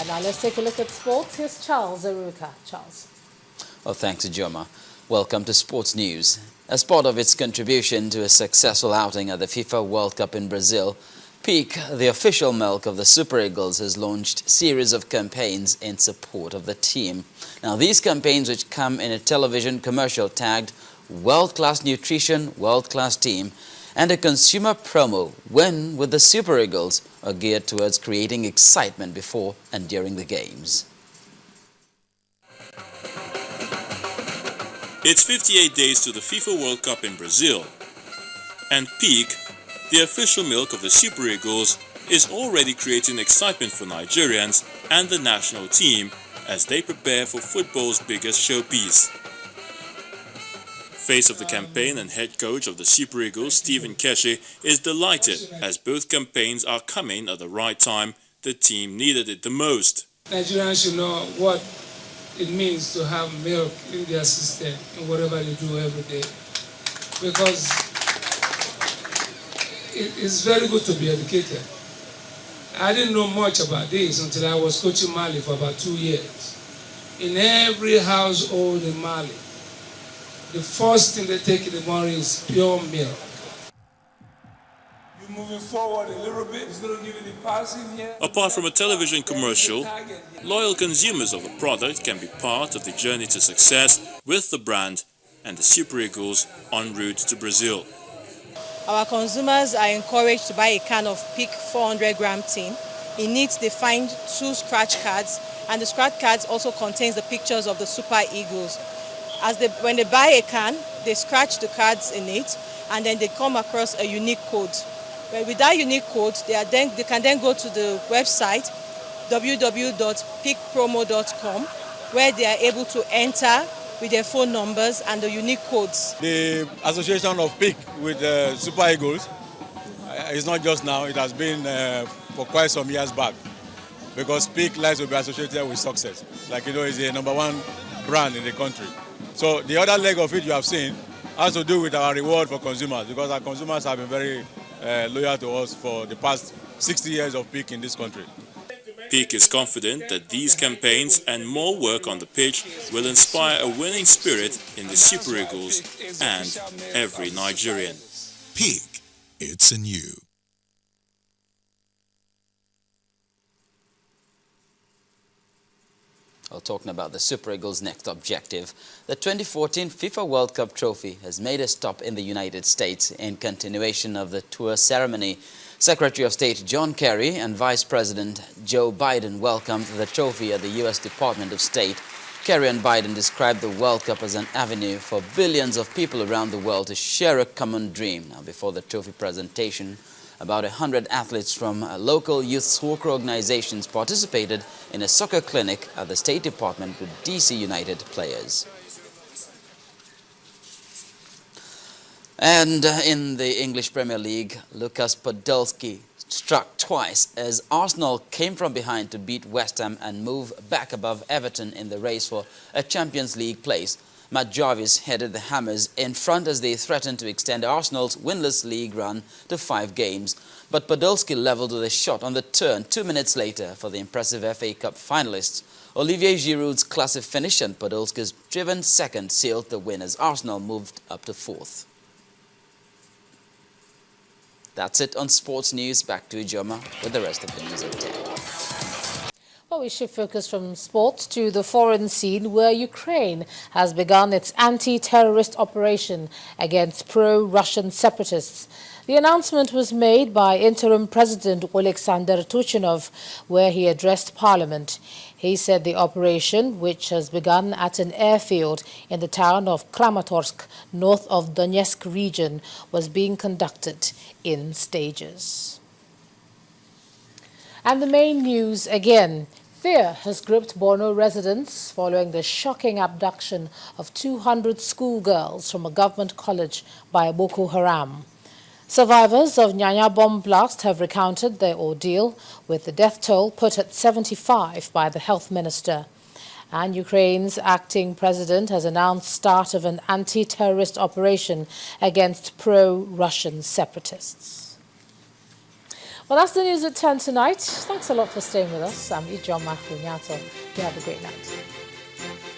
Now let's take a look at sports. Here's Charles Aruka. Charles. Well, thanks, Ijoma. Welcome to Sports News. As part of its contribution to a successful outing at the FIFA World Cup in Brazil, Peak, the official milk of the Super Eagles, has launched a series of campaigns in support of the team. Now, these campaigns, which come in a television commercial tagged World-Class Nutrition, World-Class Team, and a consumer promo, Win with the Super Eagles, are geared towards creating excitement before and during the games. It's 58 days to the FIFA World Cup in Brazil, and Peak, the official milk of the Super Eagles, is already creating excitement for Nigerians and the national team as they prepare for football's biggest showpiece. Face of the campaign and head coach of the Super Eagles, Stephen Keshi, is delighted as both campaigns are coming at the right time. The team needed it the most. Nigerians should know what it means to have milk in their system in whatever they do every day, because it's very good to be educated. I didn't know much about this until I was coaching Mali for about 2 years. In every household in Mali, the first thing they take in the morning is pure milk. You're moving forward a little bit, it's going to give you the passing here. Apart from a television commercial, loyal consumers of the product can be part of the journey to success with the brand and the Super Eagles en route to Brazil. Our consumers are encouraged to buy a can of Peak 400-gram tin. In it, they find 2 scratch cards, and the scratch cards also contains the pictures of the Super Eagles. When they buy a can, they scratch the cards in it, and then they come across a unique code. Well, with that unique code, they can then go to the website www.peakpromo.com, where they are able to enter with their phone numbers and the unique codes. The association of Peak with Super Eagles is not just now, it has been for quite some years back, because Peak likes to be associated with success. Like, you know, it's the #1 brand in the country. So the other leg of it you have seen has to do with our reward for consumers, because our consumers have been very loyal to us for the past 60 years of Peak in this country. Peak is confident that these campaigns and more work on the pitch will inspire a winning spirit in the Super Eagles and every Nigerian. Peak, it's in you. Well, talking about the Super Eagles' next objective, the 2014 FIFA World Cup trophy has made a stop in the United States in continuation of the tour ceremony. Secretary of State John Kerry and Vice President Joe Biden welcomed the trophy at the U.S. Department of State. Kerry and Biden described the World Cup as an avenue for billions of people around the world to share a common dream. Now, before the trophy presentation, about 100 athletes from local youth soccer organizations participated in a soccer clinic at the State Department with DC United players. And in the English Premier League, Lukas Podolski struck twice as Arsenal came from behind to beat West Ham and move back above Everton in the race for a Champions League place. Matt Jarvis headed the Hammers in front as they threatened to extend Arsenal's winless league run to 5 games. But Podolski levelled with a shot on the turn 2 minutes later for the impressive FA Cup finalists. Olivier Giroud's classic finish and Podolski's driven second sealed the win as Arsenal moved up to 4th. That's it on Sports News. Back to Ijoma with the rest of the news at 10. Well, we shift focus from sports to the foreign scene, where Ukraine has begun its anti-terrorist operation against pro-Russian separatists. The announcement was made by interim President Alexander Turchinov, where he addressed Parliament. He said the operation, which has begun at an airfield in the town of Kramatorsk, north of Donetsk region, was being conducted in stages. And the main news again. Fear has gripped Borno residents following the shocking abduction of 200 schoolgirls from a government college by Boko Haram. Survivors of Nyanya bomb blast have recounted their ordeal, with the death toll put at 75 by the health minister. And Ukraine's acting president has announced start of an anti-terrorist operation against pro-Russian separatists. Well, that's the news at 10 tonight. Thanks a lot for staying with us. I'm Ijoma Hunyato. You have a great night.